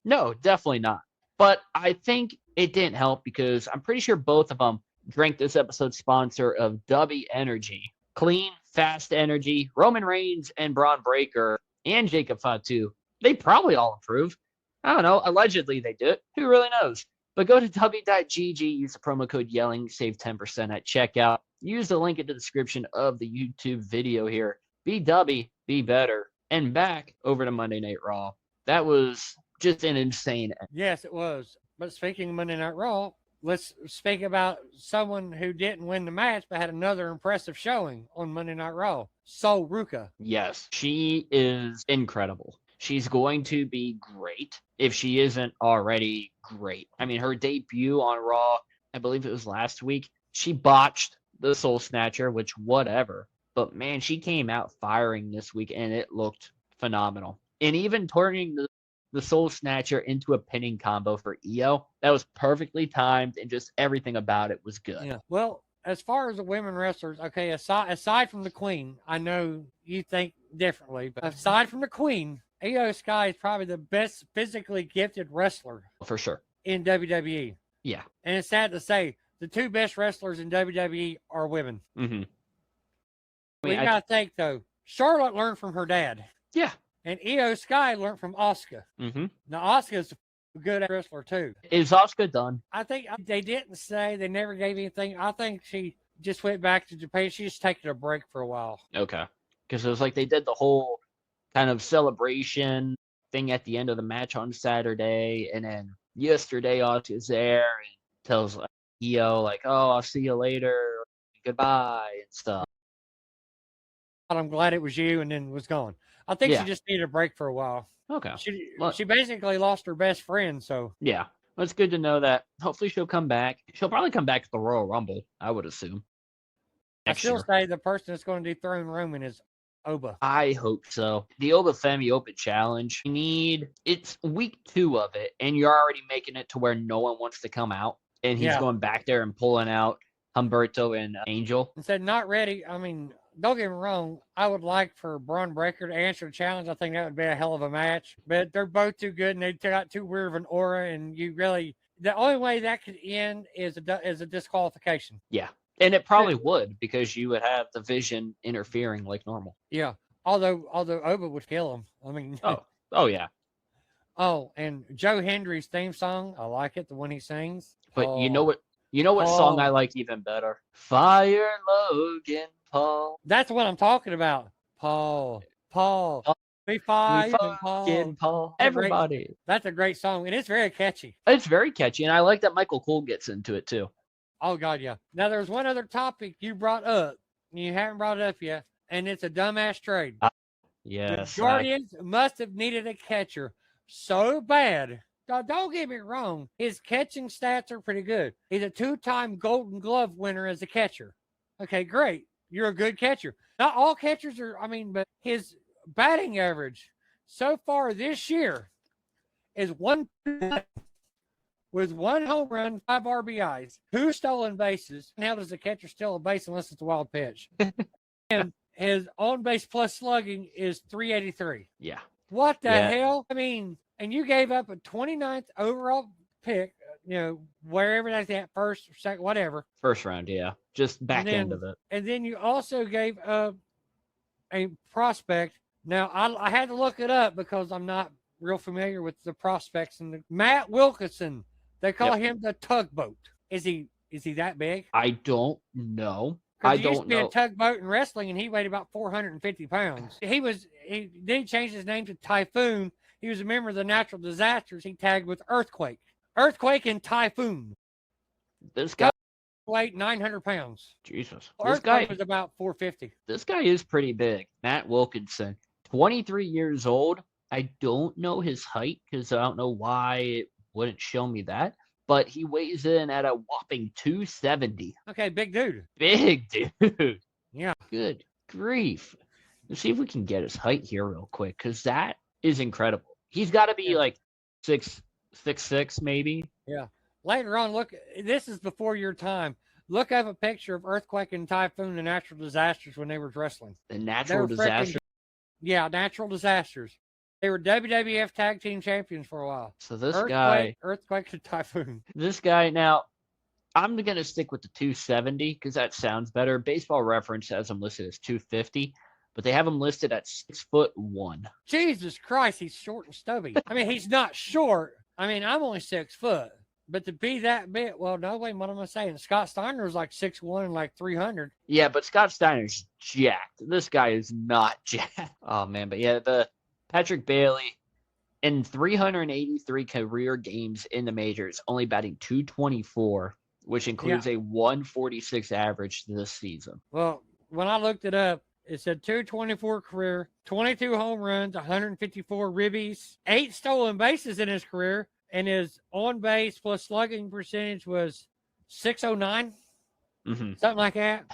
No, definitely not. But I think it didn't help because I'm pretty sure both of them drank this episode's sponsor of W Energy. Clean, fast energy. Roman Reigns and Braun Breaker and Jacob Fatu, they probably all improved. I don't know. Allegedly they did. Who really knows? But go to w.gg, use the promo code YELLING, save 10% at checkout. Use the link in the description of the YouTube video here. Be Dubby, be better. And back over to Monday Night Raw. That was just an insane. Yes, it was. But speaking of Monday Night Raw, let's speak about someone who didn't win the match but had another impressive showing on Monday Night Raw. Sol Ruca. Yes, she is incredible. She's going to be great if she isn't already great. I mean, her debut on Raw, I believe it was last week, she botched the Soul Snatcher, which whatever. But man, she came out firing this week and it looked phenomenal. And even turning the Soul Snatcher into a pinning combo for Io, that was perfectly timed and just everything about it was good. Yeah. Well, as far as the women wrestlers, okay, aside from the Queen, I know you think differently, but aside from the Queen, Io Sky is probably the best physically gifted wrestler For sure. in WWE. Yeah. And it's sad to say, the two best wrestlers in WWE are women. Mm-hmm. We got to think, though, Charlotte learned from her dad. Yeah. And Io Sky learned from Asuka. Mm-hmm. Now, Asuka's a good wrestler, too. Is Asuka done? I think they didn't say, they never gave anything. I think she just went back to Japan. She's just taking a break for a while. Okay. Because it was like they did the whole kind of celebration thing at the end of the match on Saturday, and then yesterday Asuka's there and tells Io like, "Oh, I'll see you later, goodbye," and stuff. I'm glad it was you, and then was gone. I think Yeah. she just needed a break for a while. Okay. She basically lost her best friend, so Yeah. Well, it's good to know that. Hopefully she'll come back. She'll probably come back to the Royal Rumble, I would assume. I Next still year. say the person that's going to dethrone Roman is Oba. I hope so. The Obafemi Open Challenge, it's week 2 of it, and you're already making it to where no one wants to come out, and he's Yeah. going back there and pulling out Humberto and Angel. And said not ready. I mean, don't get me wrong. I would like for Braun Breaker to answer the challenge. I think that would be a hell of a match. But they're both too good, and they got too weird of an aura. And the only way that could end is a disqualification. Yeah. And it probably would, because you would have the Vision interfering like normal. Yeah. Although Oba would kill him. I mean. Oh yeah. Oh, and Joe Hendry's theme song. I like it. The one he sings. But you know what song I like even better? Fire Logan Paul. That's what I'm talking about. Paul. We fight Fucking Paul. Everybody. That's a great song, and it's very catchy. It's very catchy, and I like that Michael Cole gets into it too. Oh, God, yeah. Now, there's one other topic you brought up. You haven't brought it up yet, and it's a dumbass trade. Yes. The Guardians must have needed a catcher so bad. Now, don't get me wrong. His catching stats are pretty good. He's a 2-time Golden Glove winner as a catcher. Okay, great. You're a good catcher. Not all catchers are, but his batting average so far this year is 1 with 1 home run, 5 RBIs, 2 stolen bases. How does a catcher steal a base unless it's a wild pitch? And his on-base plus slugging is 383. Yeah. What the hell? And you gave up a 29th overall pick, wherever that's at, first, second, whatever. First round, yeah. Just back end of it. And then you also gave up a prospect. Now, I had to look it up because I'm not real familiar with the prospects. And Matt Wilkinson, they call him the tugboat. Is he that big? I don't know. He used to be a tugboat in wrestling, and he weighed about 450 pounds. Then he changed his name to Typhoon. He was a member of the Natural Disasters. He tagged with Earthquake and Typhoon. This guy weighed 900 pounds. Jesus. Earthquake was about 450. This guy is pretty big. Matt Wilkinson, 23 years old. I don't know his height because I don't know why it wouldn't show me that. But he weighs in at a whopping 270. Okay, big dude. Big dude. Yeah. Good grief. Let's see if we can get his height here real quick because that is incredible. He's got to be like 6'6", maybe. Yeah. Later on, look, this is before your time. Look up a picture of Earthquake and Typhoon, the Natural Disasters, when they were wrestling. The Natural Disasters? Yeah, Natural Disasters. They were WWF Tag Team Champions for a while. So this guy... Earthquake and Typhoon. This guy, now, I'm going to stick with the 270 because that sounds better. Baseball Reference has him listed as 250, but they have him listed at 6'1". Jesus Christ, he's short and stubby. I mean, he's not short. I mean, I'm only 6 foot. But to be that big, well, no, wait, what am I saying? Scott Steiner was like 6'1" and like 300. Yeah, but Scott Steiner's jacked. This guy is not jacked. Oh, man. But yeah, the Patrick Bailey in 383 career games in the majors, only batting .224, which includes a 146 average this season. Well, when I looked it up, it said .224 career, 22 home runs, 154 ribbies, 8 stolen bases in his career. And his on base plus slugging percentage was 609, something like that.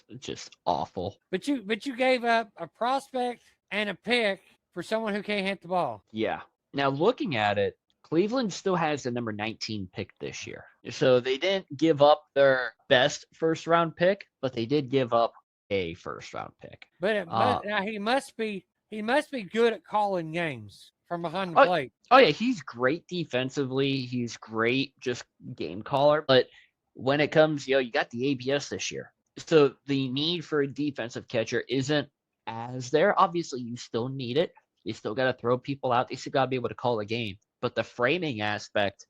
It's just awful. But you gave up a prospect and a pick for someone who can't hit the ball. Yeah. Now looking at it, Cleveland still has the number 19 pick this year. So they didn't give up their best first round pick, but they did give up a first round pick. But now he must be good at calling games from behind the plate. Oh, yeah, he's great defensively. He's great just game caller. But when it comes, you got the ABS this year. So the need for a defensive catcher isn't as there. Obviously, you still need it. You still got to throw people out. They still got to be able to call a game. But the framing aspect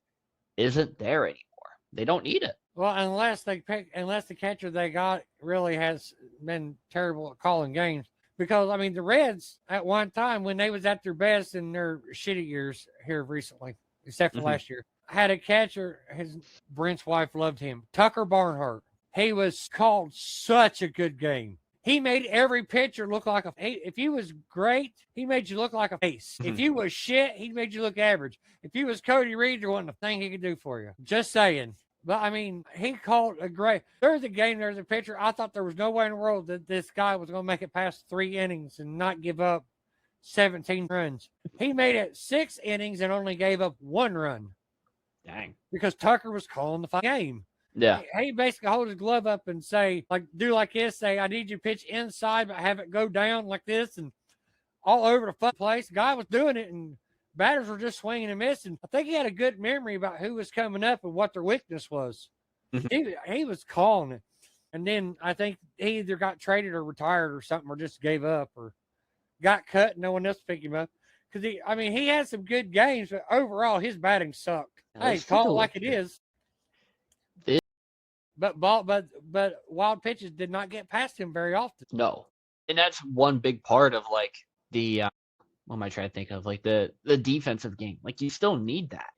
isn't there anymore. They don't need it. Well, unless the catcher they got really has been terrible at calling games. Because, I mean, the Reds, at one time, when they was at their best in their shitty years here recently, except for last year, had a catcher, Brent's wife loved him, Tucker Barnhart. He was called such a good game. He made every pitcher look like if he was great, he made you look like a face. If you was shit, he made you look average. If you was Cody Reed, there wasn't a thing he could do for you. Just saying. But, I mean, he called a great – there's a game, there's a pitcher. I thought there was no way in the world that this guy was going to make it past 3 innings and not give up 17 runs. He made it 6 innings and only gave up 1 run. Dang. Because Tucker was calling the game. Yeah. He basically hold his glove up and say, do like this, say, I need you to pitch inside, but have it go down like this and all over the fucking place. The guy was doing it, and batters were just swinging and missing. I think he had a good memory about who was coming up and what their weakness was. He was calling it. And then I think he either got traded or retired or something, or just gave up or got cut and no one else picked him up. Because he had some good games, but overall his batting sucked. Hey, call it like it is. But wild pitches did not get past him very often. No. And that's one big part of the what am I trying to think of? The defensive game. You still need that.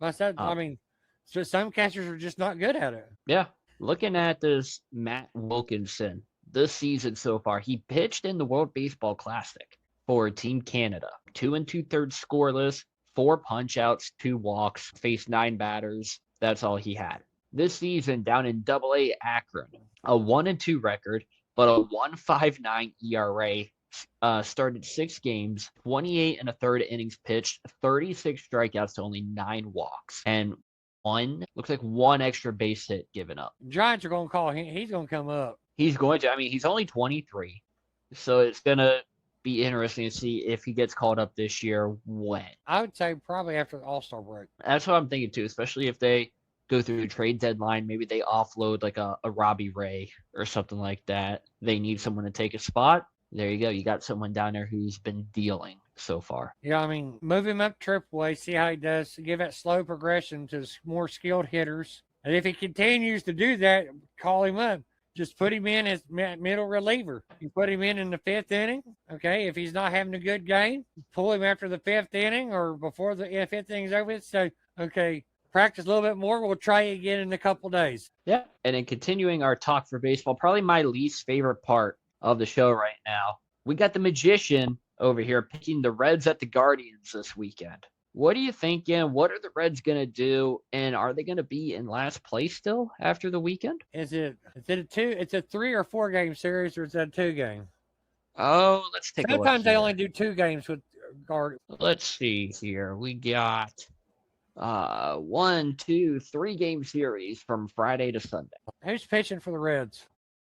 So some catchers are just not good at it. Yeah. Looking at this Matt Wilkinson this season so far, he pitched in the World Baseball Classic for Team Canada. 2 2/3 scoreless, 4 punch-outs, 2 walks, faced 9 batters. That's all he had. This season, down in AA Akron, a 1-2 record, but a 1.59 ERA. Started 6 games, 28 1/3 innings pitched, 36 strikeouts to only 9 walks, and one extra base hit given up. Giants are going to call him. He's going to come up. He's going to. He's only 23, so it's going to be interesting to see if he gets called up this year. When? I would say probably after the All-Star break. That's what I'm thinking too, especially if they go through the trade deadline. Maybe they offload like a Robbie Ray or something like that. They need someone to take a spot. There you go. You got someone down there who's been dealing so far. Yeah, I mean, move him up AAA, see how he does, give that slow progression to more skilled hitters. And if he continues to do that, call him up. Just put him in as middle reliever. You put him in the 5th inning. Okay, if he's not having a good game, pull him after the 5th inning or before the 5th inning's over. So, okay, practice a little bit more. We'll try it again in a couple of days. Yeah, and then continuing our talk for baseball, probably my least favorite part of the show right now. We got the magician over here picking the Reds at the Guardians this weekend. What are you thinking? What are the Reds going to do? And are they going to be in last place still after the weekend? Is it it's a 3 or 4 game series, or is that a 2 game? Oh, let's take a look. Sometimes they only do 2 games with Guardians. Let's see here. We got 1, 2, 3 game series from Friday to Sunday. Who's pitching for the Reds?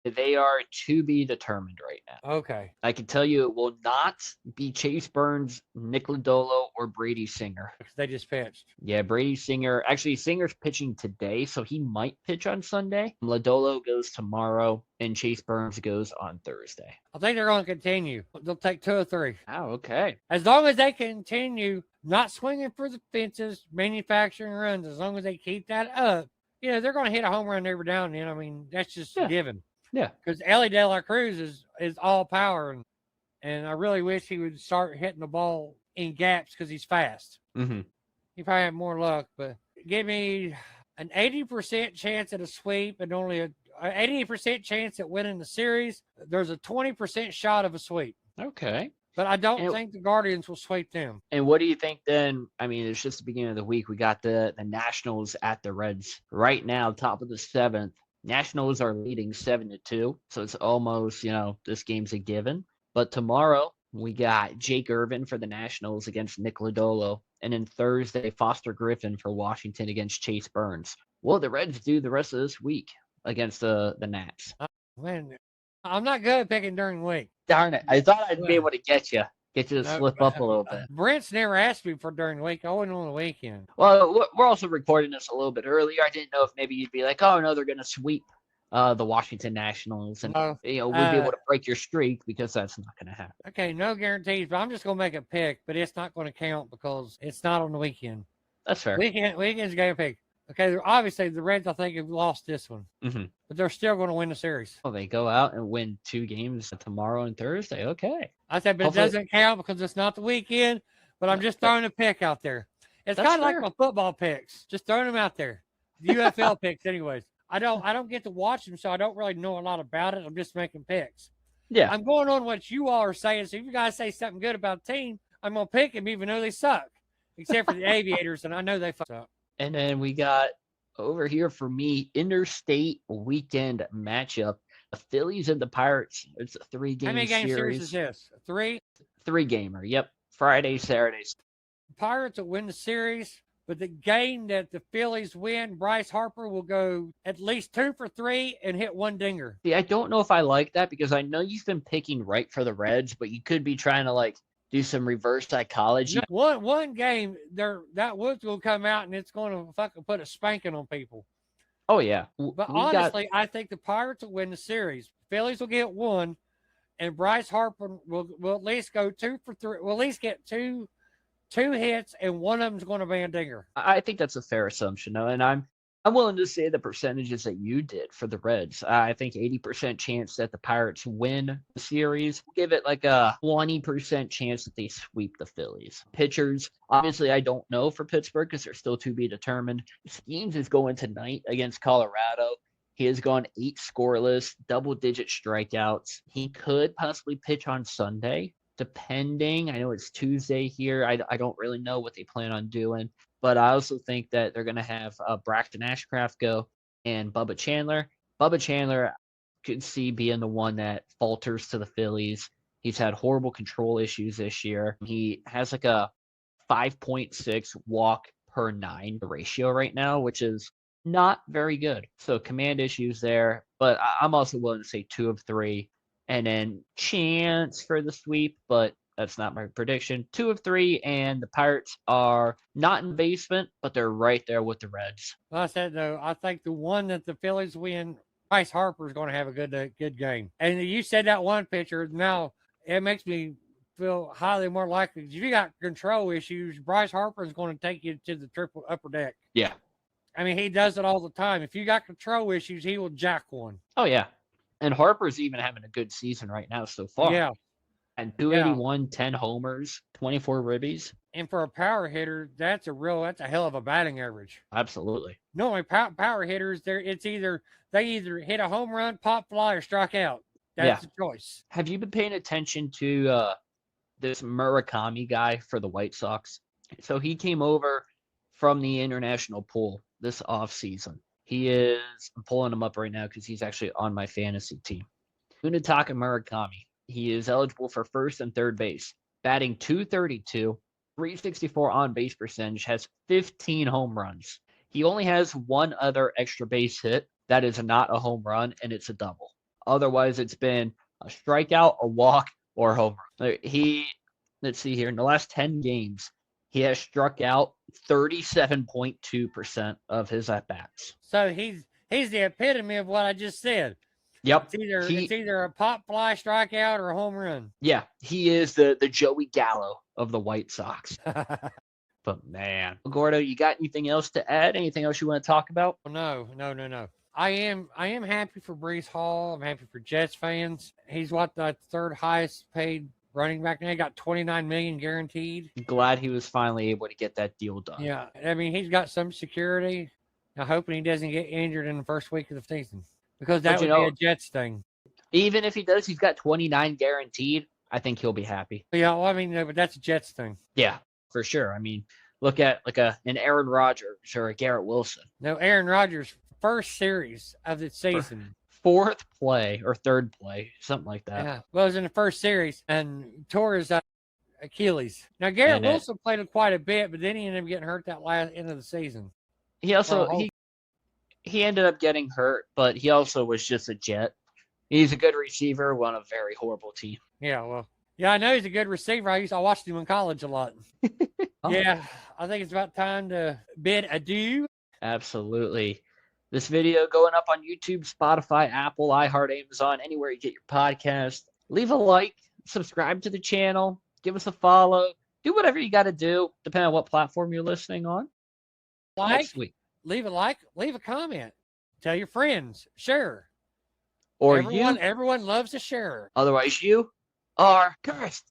They are to be determined right now. Okay. I can tell you it will not be Chase Burns, Nick Lodolo, or Brady Singer. They just pitched. Yeah, Brady Singer. Actually, Singer's pitching today, so he might pitch on Sunday. Lodolo goes tomorrow, and Chase Burns goes on Thursday. I think they're going to continue. They'll take 2 or 3. Oh, okay. As long as they continue not swinging for the fences, manufacturing runs, as long as they keep that up, they're going to hit a home run every now and then. I mean, that's just a given. Yeah. Because Ellie De La Cruz is all power, and I really wish he would start hitting the ball in gaps because he's fast. Mm-hmm. He probably have more luck, but give me an 80% chance at a sweep and only an 80% chance at winning the series. There's a 20% shot of a sweep. Okay. But I don't think the Guardians will sweep them. And what do you think then? I mean, it's just the beginning of the week. We got the Nationals at the Reds right now, top of the 7th. Nationals are leading 7-2, so it's almost, this game's a given. But tomorrow, we got Jake Irvin for the Nationals against Nick Lodolo, and then Thursday, Foster Griffin for Washington against Chase Burns. What will the Reds do the rest of this week against the Nats? Man, I'm not good at picking during the week. Darn it. I thought I'd be able to get you to slip up a little bit. Brent's never asked me for during the week. I went on the weekend. Well, we're also recording this a little bit earlier. I didn't know if maybe you'd be like, oh, no, they're going to sweep the Washington Nationals. And, we'd be able to break your streak because that's not going to happen. Okay, no guarantees, but I'm just going to make a pick, but it's not going to count because it's not on the weekend. That's fair. Weekend's game pick. Okay, obviously the Reds, I think, have lost this one. Mm-hmm. But they're still going to win the series. Well, they go out and win 2 games tomorrow and Thursday. Okay. I said, but hopefully, it doesn't count because it's not the weekend. But I'm just throwing a pick out there. It's kind of like my football picks. Just throwing them out there. The UFL picks, anyways. I don't get to watch them, so I don't really know a lot about it. I'm just making picks. Yeah. I'm going on what you all are saying. So if you guys say something good about the team, I'm going to pick them even though they suck. Except for the Aviators, and I know they fuck up. And then we got over here for me, interstate weekend matchup. The Phillies and the Pirates. It's a 3-game series. How many game series is this? 3? 3-gamer. Yep. Friday, Saturdays. Pirates will win the series, but the game that the Phillies win, Bryce Harper will go at least 2 for 3 and hit 1 dinger. See, I don't know if I like that because I know you've been picking right for the Reds, but you could be trying to do some reverse psychology. No, one game there, that Woods will come out and it's going to fucking put a spanking on people. Oh yeah, but honestly, I think the Pirates will win the series. Phillies will get 1, and Bryce Harper will at least go 2 for 3. We'll at least get two hits, and one of them's going to be a dinger. I think that's a fair assumption, though, and I'm willing to say the percentages that you did for the Reds. I think 80% chance that the Pirates win the series. Give it like a 20% chance that they sweep the Phillies. Pitchers, obviously, I don't know for Pittsburgh because they're still to be determined. Skeens is going tonight against Colorado. He has gone 8 scoreless, double-digit strikeouts. He could possibly pitch on Sunday, depending. I know it's Tuesday here. I don't really know what they plan on doing. But I also think that they're going to have Braxton Ashcraft go and Bubba Chandler. Bubba Chandler could see being the one that falters to the Phillies. He's had horrible control issues this year. He has like a 5.6 walk per 9 ratio right now, which is not very good. So command issues there. But I'm also willing to say 2 of 3. And then chance for the sweep, but That's not my prediction. 2 of 3, and the Pirates are not in the basement, but they're right there with the Reds. Well, I said though, I think the one that the Phillies win, Bryce Harper is going to have a good game. And you said that one pitcher. Now it makes me feel highly more likely. If you got control issues, Bryce Harper is going to take you to the triple upper deck. Yeah. I mean, he does it all the time. If you got control issues, he will jack one. Oh, yeah. And Harper's even having a good season right now so far. Yeah. And 281, 10 homers, 24 ribbies. And for a power hitter, that's a hell of a batting average. Absolutely. Normally, power hitters, they either hit a home run, pop fly, or strike out. That's the choice. Have you been paying attention to this Murakami guy for the White Sox? So he came over from the international pool this offseason. I'm pulling him up right now because he's actually on my fantasy team. Munetaka Murakami. He is eligible for first and third base, batting .232, 364 on base percentage, has 15 home runs. He only has one other extra base hit that is not a home run, and it's a double. Otherwise, it's been a strikeout, a walk, or a home run. Let's see here, in the last 10 games, he has struck out 37.2% of his at-bats. So he's the epitome of what I just said. Yep. It's either a pop fly strikeout or a home run. Yeah, he is the Joey Gallo of the White Sox. But man, Gordo, you got anything else to add? Anything else you want to talk about? No. I am happy for Breece Hall. I'm happy for Jets fans. He's the third highest paid running back now. He got $29 million guaranteed. Glad he was finally able to get that deal done. Yeah, I mean he's got some security. I'm hoping he doesn't get injured in the first week of the season because that would be a Jets thing. Even if he does, he's got 29 guaranteed. I think he'll be happy. Yeah, well, I mean, no, but that's a Jets thing. Yeah, for sure. I mean, look at an Aaron Rodgers or a Garrett Wilson. No, Aaron Rodgers' first series of the season. Fourth play or third play, something like that. Yeah, well, it was in the first series and tore his Achilles. Now, Garrett Wilson played quite a bit, but then he ended up getting hurt that last end of the season. He also he ended up getting hurt, but he also was just a Jet. He's a good receiver, on a very horrible team. Yeah, well, yeah, I know he's a good receiver. I watched him in college a lot. Oh. Yeah, I think it's about time to bid adieu. Absolutely. This video going up on YouTube, Spotify, Apple, iHeart, Amazon, anywhere you get your podcast. Leave a like, subscribe to the channel, give us a follow, do whatever you got to do, depending on what platform you're listening on. Leave a comment, tell your friends, share. Or everyone loves to share. Otherwise, you are cursed.